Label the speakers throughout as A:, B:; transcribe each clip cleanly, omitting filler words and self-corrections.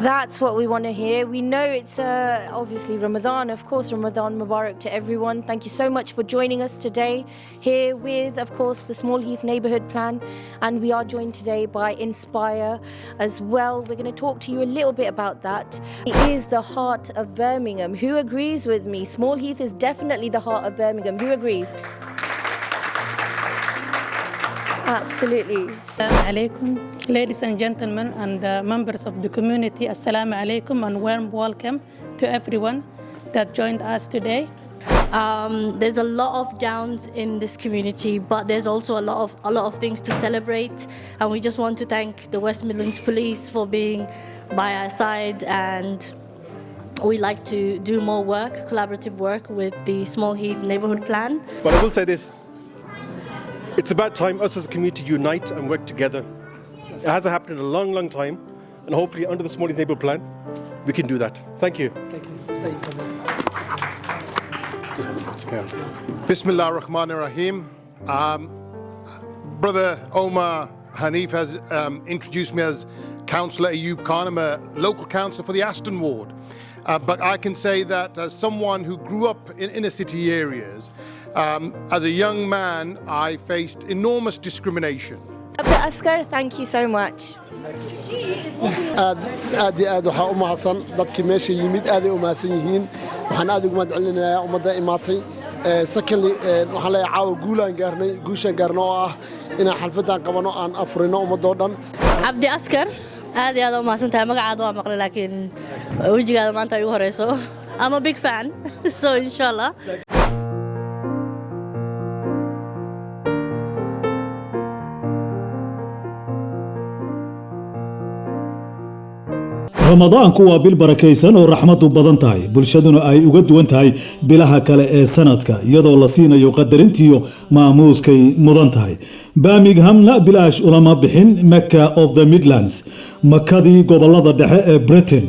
A: That's what we want to hear. We know it's obviously Ramadan. Of course, Ramadan Mubarak to everyone. Thank you so much for joining us today here with, of course, the Small Heath Neighbourhood Plan. And we are joined today by Inspire as well. We're going to talk to you a little bit about that. It is the heart of Birmingham. Who agrees with me? Small Heath is definitely the heart of Birmingham. Who agrees? Absolutely.
B: Assalamu alaikum, ladies and gentlemen and members of the community. Assalamu alaikum and warm welcome to everyone that joined us today.
C: There's a lot of downs in this community, but there's also a lot of things to celebrate, and we just want to thank the West Midlands Police for being by our side, and we like to do more work, collaborative work with the Small Heath Neighbourhood Plan.
D: But I will say this. It's about time us as a community unite and work together. It hasn't happened in a long, long time, and hopefully under the Small Heath Neighbourhood Plan, we can do that. Thank you.
E: Thank you. Bismillah ar-Rahman ar-Rahim. Brother Omar Hanif has introduced me as Councillor Ayub Khan. I'm a local councillor for the Aston Ward. But I can say that as someone who grew up in inner city areas, as a young man, I faced enormous discrimination.
A: Askar, thank you so much.
F: aad waxaa u mahadsan dadkii meesha yimid aad ay u mahadsan yihiin waxaan aad ugu mahadcelinayaa ummadda imaatay secondly waxaan leeyahay caawa guushaan gaarnay oo ah inaan xalfadan qabano aan afurino ummadoo dhan
C: Abdi Askar, aad iyo aad u mahadsantahay. Magacaada waa maqlay laakiin wajigaada maanta ay ugu horeyso. I'm a big fan, so inshallah.
G: ramadaanku waa bil barakaysan oo raxmadu badan tahay bulshaduna ay uga duwan tahay bilaha kale ee sanadka iyadoo la siinayo qadarintiyo maamuuskay mudan tahay Birminghamna bilaash ulama bixin Mecca of the Midlands makadii gobolada dhexe ee Britain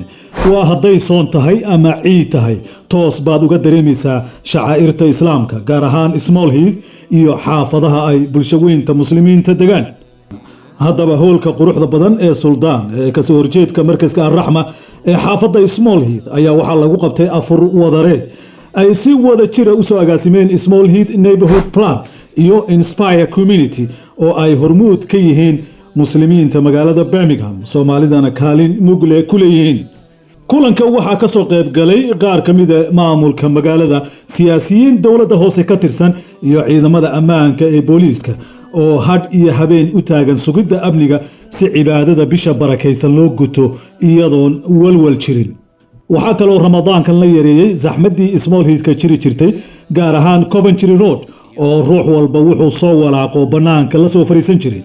G: waa hadday soon tahay ama ciid tahay toos baad uga dareemaysaa shacaa'irta islaamka gaar ahaan Small Heath iyo xaafadaha ay bulshooyinka muslimiinta degaan haddaba hoolka quruxda badan ee Sultan ee ka soo horjeedka markaska Ar-Rahma ee xaafadda Small Heath ayaa waxa lagu qabtay afur wadareed ay si wada jira u soo agaasimeen Small Heath Neighbourhood Plan iyo Inspire Community oo ay hormuud ka yihiin muslimiinta magaalada Birmingham Soomaalidana kaalin mugle ku leeyihiin kulanka waxa ka soo qayb galay qaar ka mid ah maamulka magaalada siyaasiyiin dawladda hoose ka tirsan iyo ciidamada ammaanka ee booliiska oo had iyo habeen u taagan sugidda amniga si cibaadada bisha barakaysan loo guto iyadoon walwal jirin waxa kale oo ramadaankan la yareeyay zaxmadii Small Heath ka jirtay gaar ahaan Coventry Road oo ruux walba wuxuu soo walaaqo banaanka la soo fariisan jiray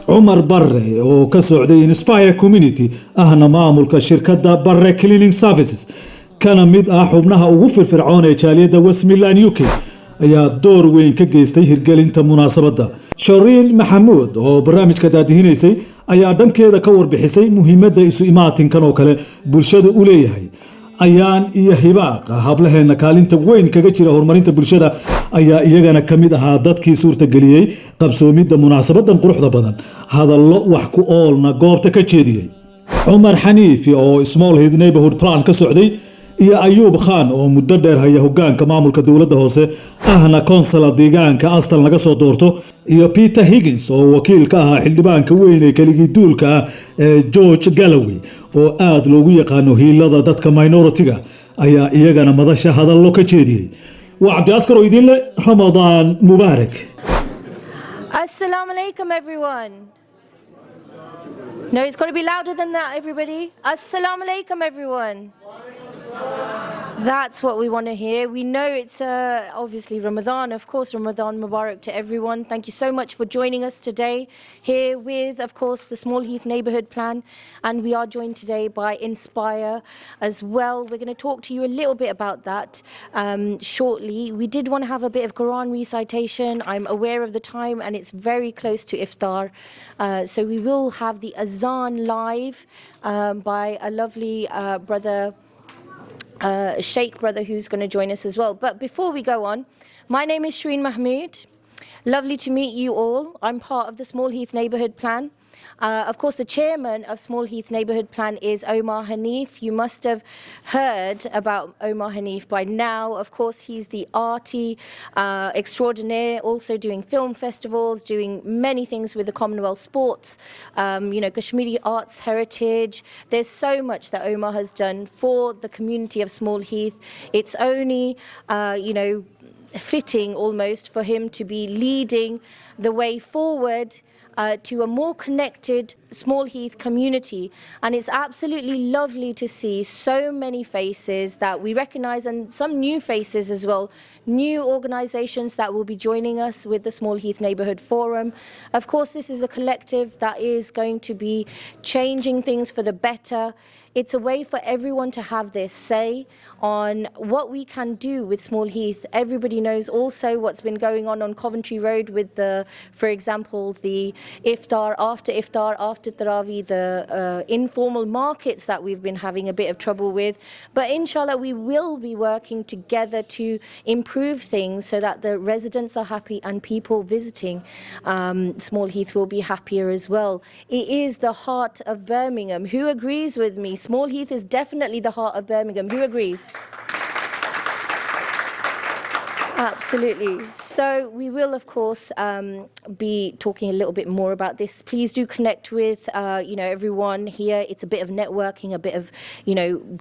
G: عمر برre oo ka socday Inspire Community ahna maamulka shirkadda Barre Cleaning Services kana mid ah xubnaha ugu firfircoon ee jaaliyadda West Midlands UK ayaa door weyn ka geystay hirgelinta munaasabadda Shariin Maxamuud oo barnaamijka daadihinaysay ayaa dhankeeda ka warbixisay muhiimadda isu imaatinkan oo kale bulshada u leeyahay ayaan iyo hibaaq hablaheena kaalinta weyn kaga jira horumarinta bulshada ayaa iyagana kamid ahaa dadkii suurta galiyay qabsoomidda munaasabadan quruxda badan hadallo wax ku oolna goobta ka jeediyay Umar Hanifi oo Small Heath Neighbourhood Plan ka socday iyo Ayub Khan oo muddo dheer haya hoggaanka maamulka dawladda hoose ahna konsula deegaanka Aston laga soo doorto iyo Peter Higgins oo wakiil ka ah xildhibaanka weyn ee kaligii duulka ee George Galloway oo aad loogu yaqaano hiilada dadka minority-ga ayaa iyagana madasha hadallo ka jeediyay waa Abdi Askar oo idin leh Ramadan Mubarak
A: Assalamu alaikum everyone. No, it's got to be louder than that everybody. Assalamu alaikum everyone. That's what we want to hear. We know it's obviously Ramadan, of course, Ramadan Mubarak to everyone. Thank you so much for joining us today here with, of course, the Small Heath Neighbourhood Plan. And we are joined today by Inspire as well. We're going to talk to you a little bit about that shortly. We did want to have a bit of Quran recitation. I'm aware of the time and it's very close to iftar. So we will have the Athan live by a lovely brother, Sheikh brother, who's going to join us as well. But before we go on, my name is Shireen Mahmood. Lovely to meet you all. I'm part of the Small Heath Neighbourhood Plan. Of course, the chairman of Small Heath Neighbourhood Plan is Omar Hanif. You must have heard about Omar Hanif by now. Of course, he's the arty extraordinaire, also doing film festivals, doing many things with the Commonwealth Sports, Kashmiri arts heritage. There's so much that Omar has done for the community of Small Heath. It's only, fitting almost for him to be leading the way forward to a more connected Small Heath community. And it's absolutely lovely to see so many faces that we recognise and some new faces as well, new organisations that will be joining us with the Small Heath Neighbourhood Forum. Of course, this is a collective that is going to be changing things for the better. It's a way for everyone to have their say on what we can do with Small Heath. Everybody knows also what's been going on Coventry Road with for example, the iftar, after Tarawih, the informal markets that we've been having a bit of trouble with. But inshallah, we will be working together to improve things so that the residents are happy and people visiting Small Heath will be happier as well. It is the heart of Birmingham. Who agrees with me? Small Heath is definitely the heart of Birmingham. Who agrees? Absolutely. So we will, of course, be talking a little bit more about this. Please do connect with, everyone here. It's a bit of networking, a bit of,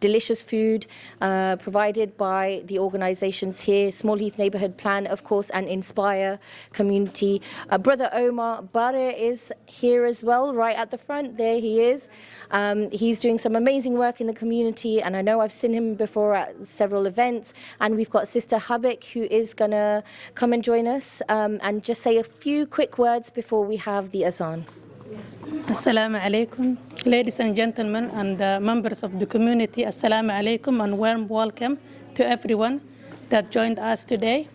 A: delicious food provided by the organisations here. Small Heath Neighbourhood Plan, of course, and Inspire Community. Brother Omar Bare is here as well, right at the front. There he is. He's doing some amazing work in the community, and I know I've seen him before at several events. And we've got Sister Habik, who is going to come and join us and just say a few quick words before we have the Azan.
B: Assalamu alaikum, ladies and gentlemen and members of the community. Assalamu alaikum and warm welcome to everyone that joined us today.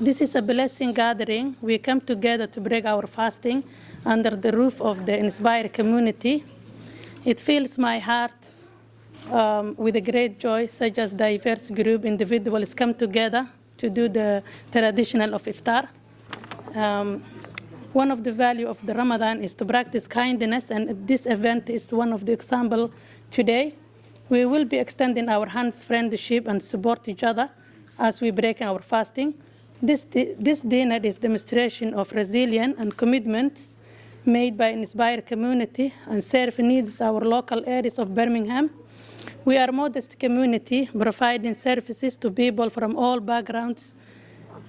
B: This is a blessing gathering. We come together to break our fasting under the roof of the Inspire community. It fills my heart with a great joy, such as diverse group individuals come together to do the traditional of iftar. One of the value of the Ramadan is to practice kindness, and this event is one of the example today. We will be extending our hands, friendship, and support each other as we break our fasting. This dinner is demonstration of resilience and commitments made by Inspire community and serve needs our local areas of Birmingham. We are a modest community providing services to people from all backgrounds,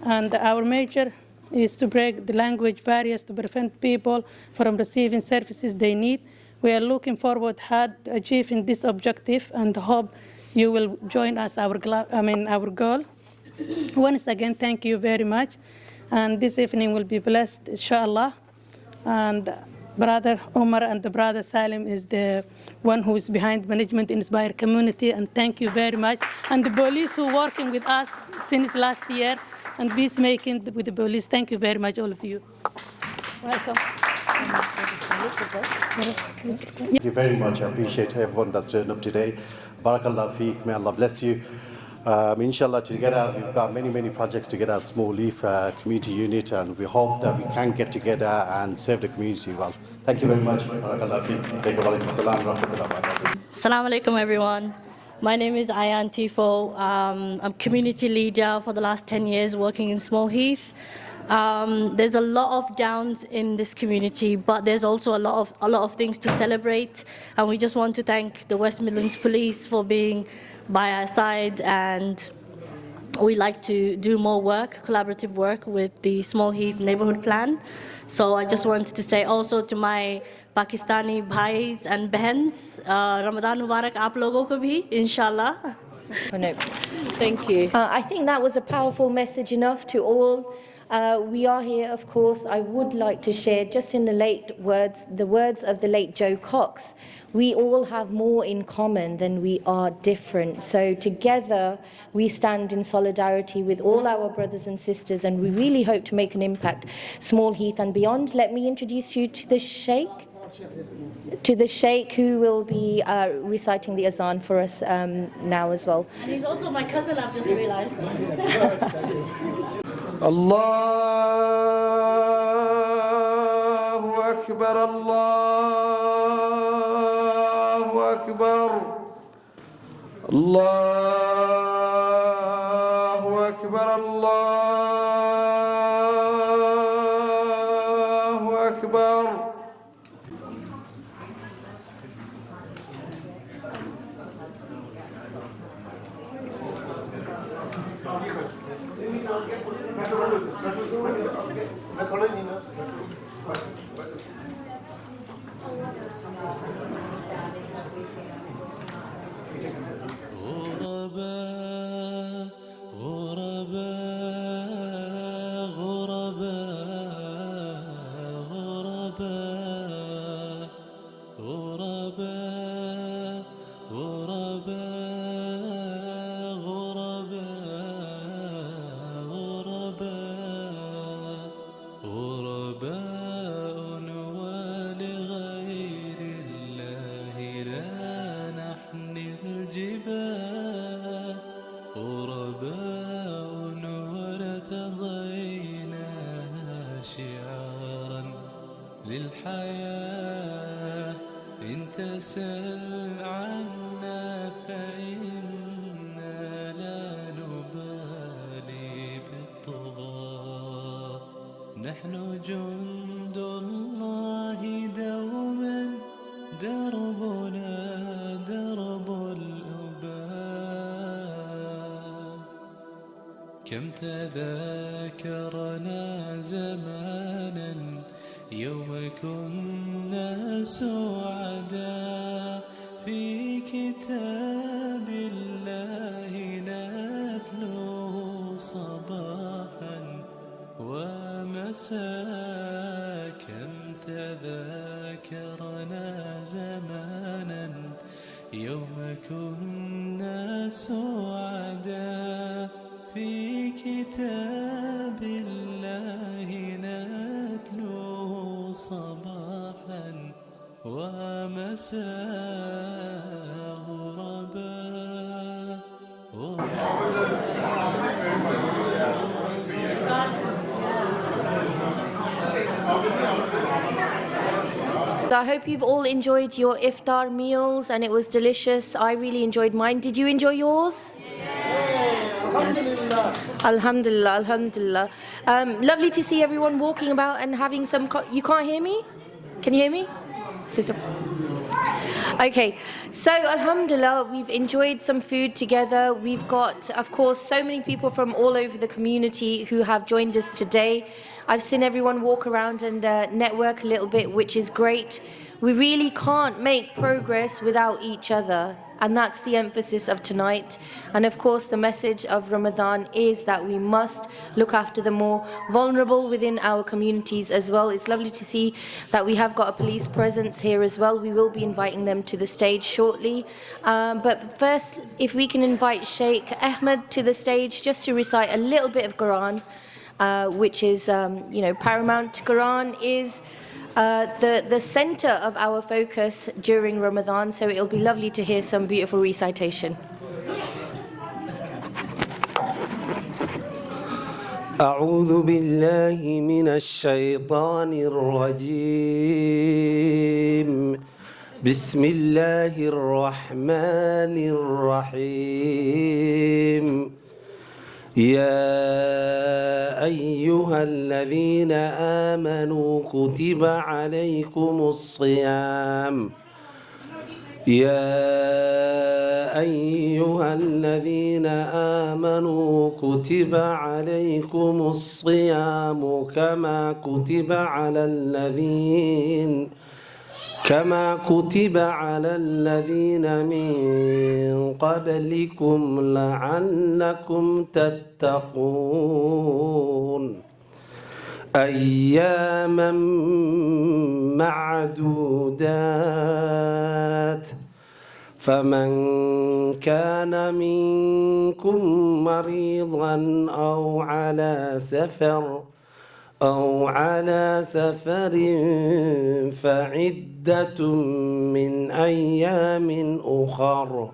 B: and our major is to break the language barriers to prevent people from receiving services they need. We are looking forward to achieving this objective and hope you will join us our goal. Once again, thank you very much, and this evening will be blessed, inshallah. And Brother Omar and the Brother Salim is the one who is behind management Inspire community, and thank you very much. And the police who are working with us since last year, and peacemaking with the police, thank you very much, all of you. Welcome.
H: Thank you very much. I appreciate everyone that's turned up today. Barakallah feek. May Allah bless you. Inshallah, together we've got many projects together as Small Heath community unit, and we hope that we can get together and serve the community well. Thank you very much. Barakallah feek.
C: Assalamu alaikum, everyone. My name is Ayan Tifo. I'm community leader for the last 10 years working in Small Heath. There's a lot of downs in this community, but there's also a lot of things to celebrate, and we just want to thank the West Midlands Police for being by our side, and we like to do more work, collaborative work with the Small Heath Neighbourhood Plan. So I just wanted to say also to my Pakistani bhais and behens, Ramadan Mubarak aap logo ko bhi, inshallah.
A: Oh, no.
C: Thank you.
A: I think that was a powerful message enough to all. We are here, of course. I would like to share just in the words of the late Joe Cox. We all have more in common than we are different. So together we stand in solidarity with all our brothers and sisters, and we really hope to make an impact, Small Heath and beyond. Let me introduce you to the Sheikh. Who will be reciting the Athan for us now as well.
C: And he's also my cousin, I've just realized.
I: Allahu Akbar, Allahu Akbar, Allahu Akbar, Allahu Akbar.
J: للحياة إن تسل عنا فإنا لا نبالي بالطغاة نحن جند الله دوما دربنا درب الأباء كم تذاكرنا زمانا يوم كنا سعداء في كتاب الله نتلوه صباحا ومساء كم تذاكرنا زمانا يوم كنا سعداء في كتاب الله نتلوه صباحا ومساء غرباء
A: I hope you've all enjoyed your iftar meals and it was delicious. I really enjoyed mine. Did you enjoy yours? Yes. Alhamdulillah, alhamdulillah. Lovely to see everyone walking about and having some... You can't hear me? Can you hear me? Sister. Okay, so alhamdulillah, we've enjoyed some food together. We've got, of course, so many people from all over the community who have joined us today. I've seen everyone walk around and network a little bit, which is great. We really can't make progress without each other. And that's the emphasis of tonight. And of course, the message of Ramadan is that we must look after the more vulnerable within our communities as well. It's lovely to see that we have got a police presence here as well. We will be inviting them to the stage shortly. But first, if we can invite Sheikh Ahmed to the stage just to recite a little bit of Quran, which is, paramount. Quran is the center of our focus during Ramadan, so it'll be lovely to hear some beautiful recitation.
K: أعوذ بالله من الشيطان الرجيم بسم الله الرحمن الرحيم يا أيها الذين آمنوا كتب عليكم الصيام يا أيها الذين آمنوا كتب عليكم الصيام كما كتب على كما كتب على الذين من قبلكم لعلكم تتقون أياما معدودات فمن كان منكم مريضا أو على سفر فعدة من أيام أخر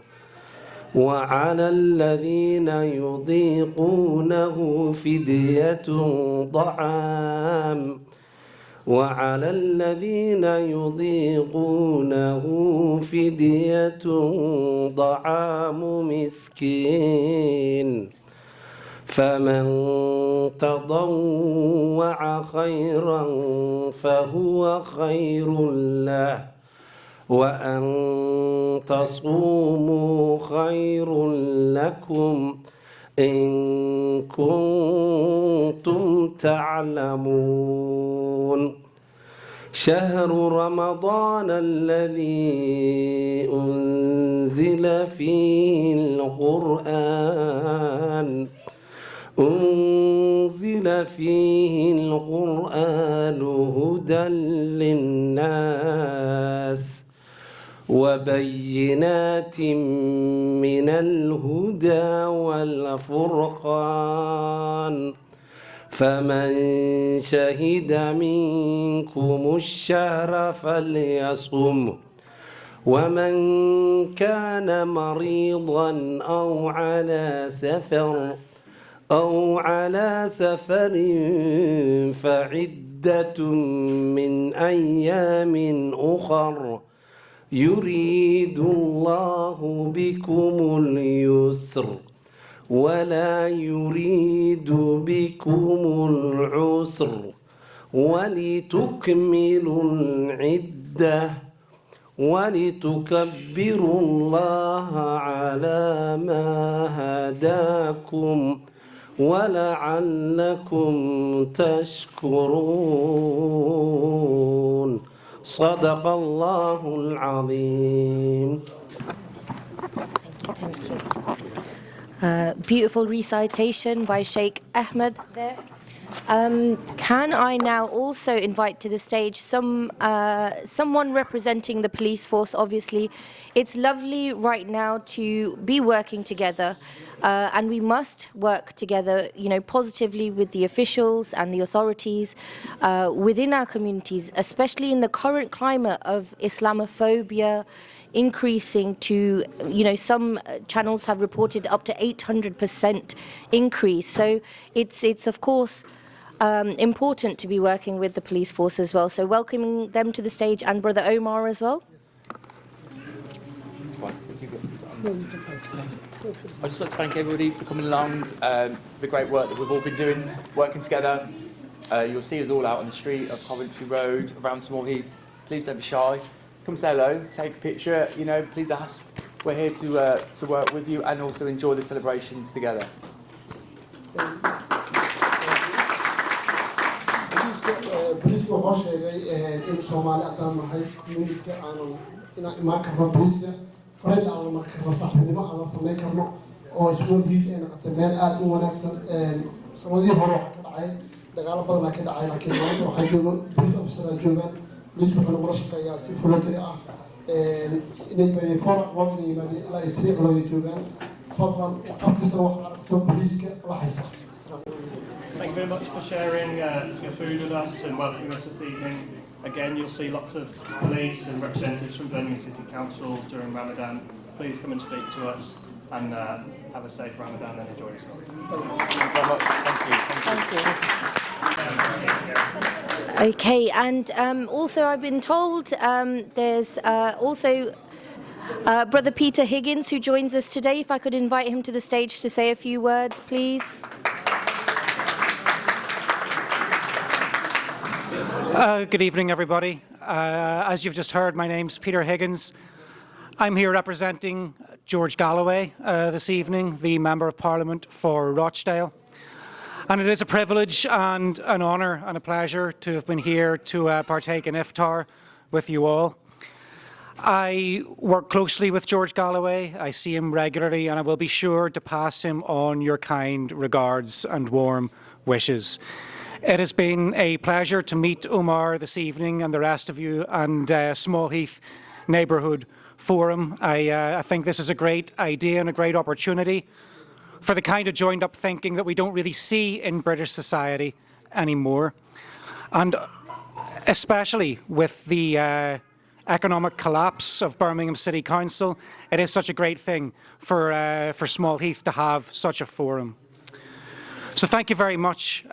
K: وعلى الذين يطيقونه فدية طعام مسكين فمن تطوع خيرا فهو خير له وأن تصوموا خير لكم إن كنتم تعلمون شهر رمضان الذي أنزل فيه القرآن هدى للناس وبينات من الهدى والفرقان فمن شهد منكم الشهر فليصمه ومن كان مريضا أو على سفر فعدة من أيام أخر يريد الله بكم اليسر ولا يريد بكم العسر ولتكملوا العدة ولتكبروا الله على ما هداكم ولعلكم تشكرون صدق الله العظيم.
A: Beautiful recitation by Sheikh Ahmed there. Can I now also invite to the stage someone representing the police force? Obviously, it's lovely right now to be working together, and we must work together, positively with the officials and the authorities within our communities, especially in the current climate of Islamophobia increasing to, some channels have reported up to 800% increase. So it's of course important to be working with the police force as well. So welcoming them to the stage, and Brother Omar as well.
L: I'd just like to thank everybody for coming along, the great work that we've all been doing, working together. You'll see us all out on the street of Coventry Road, around Small Heath. Please don't be shy. Come say hello, take a picture, please ask. We're here to work with you and also enjoy the celebrations together.
F: بوليسك وحوش إن سومالي أدام محي كوميونيتي أنا ما كنا بوليسك فريد أو ما كنا صاحبنا ما أنا صمي كنا أو اسمه هيك أنا قتمال أدم ونكسر سمودي هروح كده عاي دقالة بدنا كده عاي لكن ما هو حيجون بوليس أبصر جوجان بوليسك في المرشقة يا سي فلوتري إني فرق وطني ما لا يطريق لا يجوجان فضلا أفكر وحركتهم بوليسك راح يفرق.
M: Thank you very much for sharing your food with us and welcoming us this evening. Again, you'll see lots of police and representatives from Birmingham City Council during Ramadan. Please come and speak to us and have a safe Ramadan and enjoy yourself.
A: Thank you. Okay, and also I've been told there's also Brother Peter Higgins who joins us today. If I could invite him to the stage to say a few words, please.
N: Good evening, everybody. As you've just heard, my name's Peter Higgins. I'm here representing George Galloway this evening, the Member of Parliament for Rochdale. And it is a privilege and an honour and a pleasure to have been here to partake in iftar with you all. I work closely with George Galloway. I see him regularly, and I will be sure to pass him on your kind regards and warm wishes. It has been a pleasure to meet Omar this evening and the rest of you and Small Heath Neighbourhood Forum. I think this is a great idea and a great opportunity for the kind of joined-up thinking that we don't really see in British society anymore. And especially with the economic collapse of Birmingham City Council, it is such a great thing for Small Heath to have such a forum. So thank you very much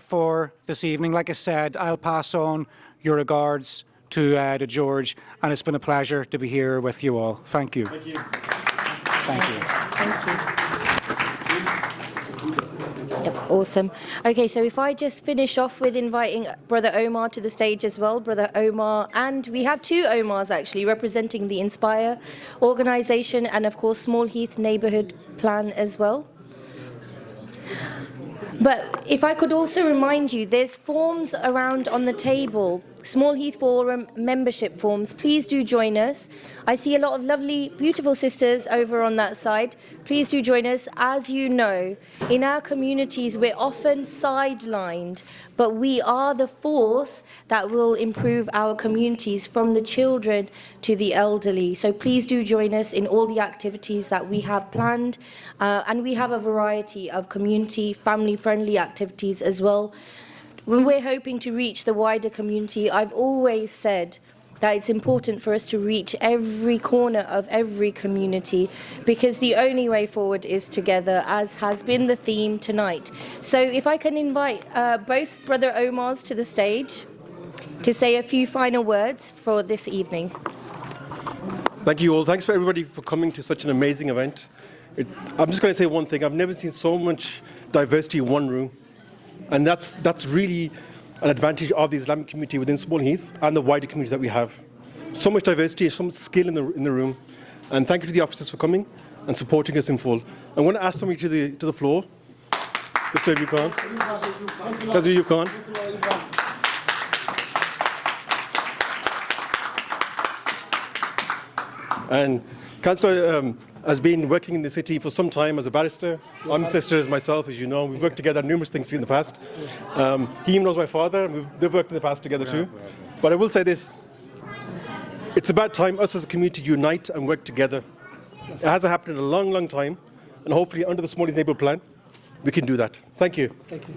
N: for this evening. Like I said, I'll pass on your regards to George, and it's been a pleasure to be here with you all. Thank you.
D: Thank you.
N: Thank you.
A: Thank you. Yep, awesome. Okay, so if I just finish off with inviting Brother Omar to the stage as well. Brother Omar, and we have two Omars actually representing the Inspire organisation and of course Small Heath Neighbourhood Plan as well. But if I could also remind you, there's forms around on the table, Small Heath Forum membership forms. Please do join us. I see a lot of lovely, beautiful sisters over on that side. Please do join us. As you know, in our communities, we're often sidelined, but we are the force that will improve our communities from the children to the elderly. So please do join us in all the activities that we have planned. And we have a variety of community, family-friendly activities as well. When we're hoping to reach the wider community, I've always said that it's important for us to reach every corner of every community, because the only way forward is together, as has been the theme tonight. So if I can invite both Brother Omars to the stage to say a few final words for this evening.
D: Thank you all. Thanks for everybody for coming to such an amazing event. I'm just going to say one thing. I've never seen so much diversity in one room. And that's really an advantage of the Islamic community within Small Heath and the wider community that we have. So much diversity, so much skill in the room. And thank you to the officers for coming and supporting us in full. I'm going to ask somebody to the floor. Mr. Ayub Khan. Mr. Ayub Khan. And Councillor has been working in the city for some time as a barrister. I'm sisters myself, as you know. We've worked together on numerous things in the past. He even knows my father, and they've worked in the past together too. But I will say this. It's about time us as a community unite and work together. It hasn't happened in a long, long time. And hopefully under the Small Heath Neighbourhood Plan, we can do that. Thank you.
F: Thank you.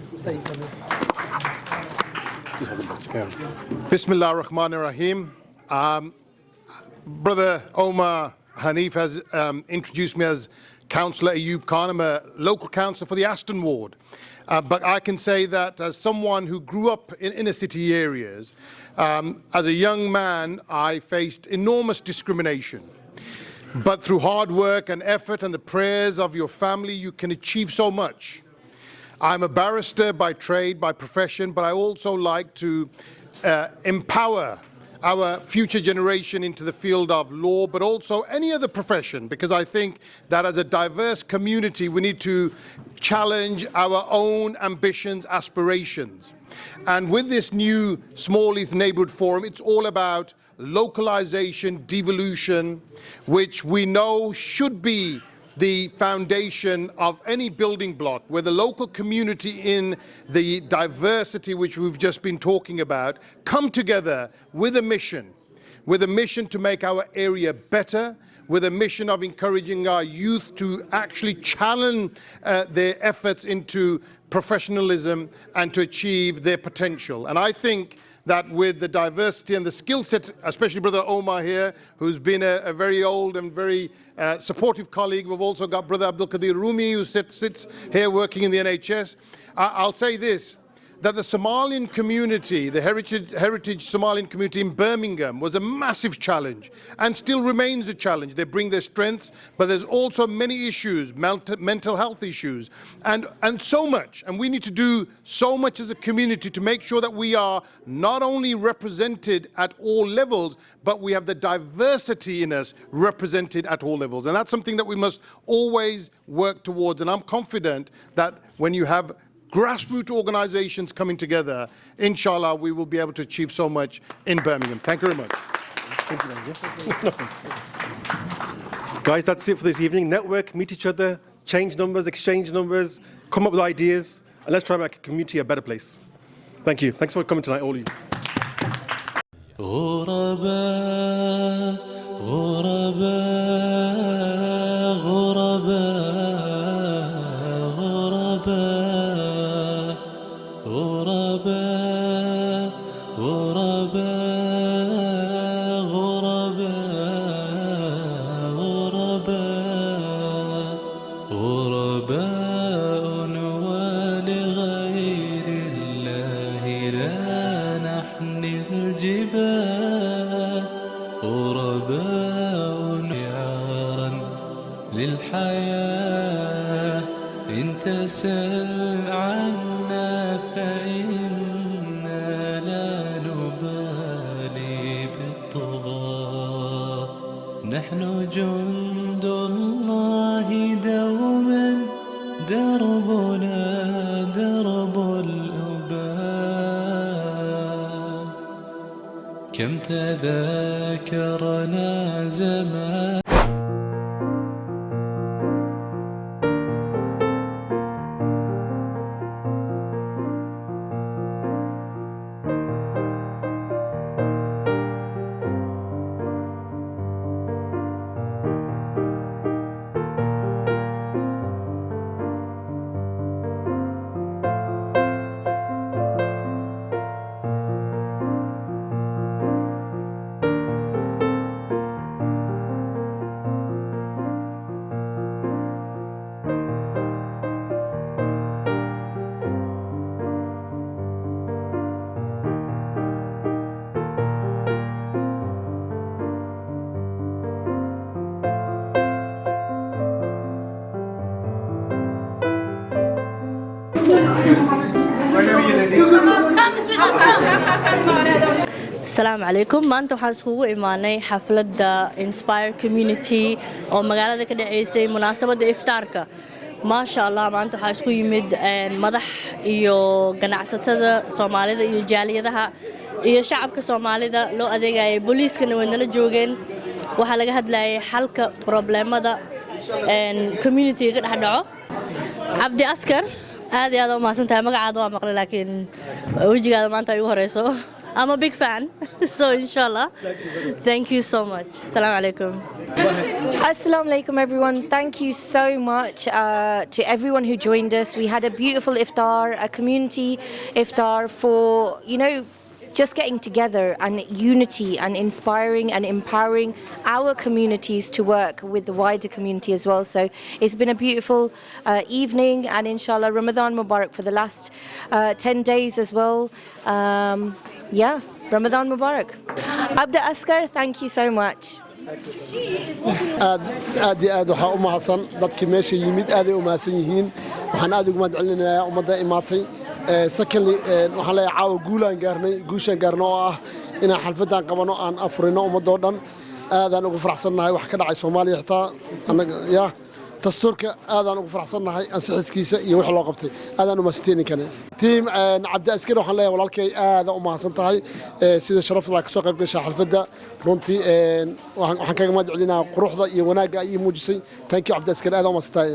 E: Bismillah ar-Rahman ar-Rahim. Brother Omar Hanif has introduced me as Councillor Ayub Khan. I'm a local councillor for the Aston ward. But I can say that as someone who grew up in inner city areas, as a young man, I faced enormous discrimination. But through hard work and effort and the prayers of your family, you can achieve so much. I'm a barrister by trade, by profession, but I also like to empower our future generation into the field of law, but also any other profession, because I think that as a diverse community, we need to challenge our own ambitions, aspirations. And with this new Small Heath Neighbourhood Forum, it's all about localization, devolution, which we know should be the foundation of any building block, where the local community in the diversity which we've just been talking about come together with a mission to make our area better, with a mission of encouraging our youth to actually challenge their efforts into professionalism and to achieve their potential. And I think that with the diversity and the skill set, especially Brother Omar here, who's been a very old and very supportive colleague. We've also got Brother Abdul Qadir Rumi, who sits here working in the NHS. I'll say this, that the Somalian community, the heritage Somalian community in Birmingham was a massive challenge and still remains a challenge. They bring their strengths, but there's also many issues, mental health issues, and so much. And we need to do so much as a community to make sure that we are not only represented at all levels, but we have the diversity in us represented at all levels. And that's something that we must always work towards. And I'm confident that when you have grassroots organizations coming together, inshallah, we will be able to achieve so much in Birmingham. Thank you very much.
D: Thank you. Guys, that's it for this evening. Network, meet each other, change numbers, exchange numbers, come up with ideas, and let's try and make a community a better place. Thank you. Thanks for coming tonight, all of you.
J: غرباء غرباء غرباء غرباء غرباء غرباء غرباء ولغير الله لا نحمي الجبال غرباء عارا للحياة إن تسل عنا فإنا لا نبالي بالطغاة نحن جند الله دوما دربنا درب الأباء كم تذاكرنا زمان
C: السلام عليكم maanta waxaan iskugu imaanay xafladda Inspire Community oo magaalada ka dhaceysay munaasabadda iftaarka maasha Allah maanta waxaa isku yimid madax iyo ganacsatada Soomaalida iyo jaaliyadaha iyo shacabka Soomaalida loo adeegayay booliiskana way nala joogeen waxa laga hadlayay xalka problemada community ka dhex dhaco Abdi Askar aad iyo aad u mahadsantahay magacaada waa maqlay laakiin wajigaada maanta ay ugu horeyso I'm a big fan, so inshallah. Thank you so much. Assalamu alaikum.
A: Assalamu alaikum, everyone. Thank you so much to everyone who joined us. We had a beautiful iftar, a community iftar for, just getting together and unity and inspiring and empowering our communities to work with the wider community as well. So it's been a beautiful evening, and inshallah Ramadan Mubarak for the last 10 days as well. Ramadan Mubarak. Abdi Askar, thank you so much.
F: aad iyo aad waxaa u mahadsan dadkii meesha yimid aaday u mahadsan yihiin waxaan aad ugu mahadcelinayaa ummadda imaatay secondly waxaan leeyahay caawa guushaan gaarnay oo ah inaan xalfadan qabano aan afurino ummadoo dhan aadaan ugu faraxsannahay wax ka dhacay Soomaaliya xitaa anaga dastuurka aadaan ugu faraxsannahay ansixiskiisa iyo wax loo qabtay aadaan u mahadsantiin kale team Abdi Askar waxaan leeyahay walaalkay aad u mahadsan tahay sida sharafta ka soo qayb gashay xalfadda runtii waxaan kaga mahadcelinayaa quruxda iyo wanaagga ay muujisay thank you Abdi Askar aad u mahadsantahay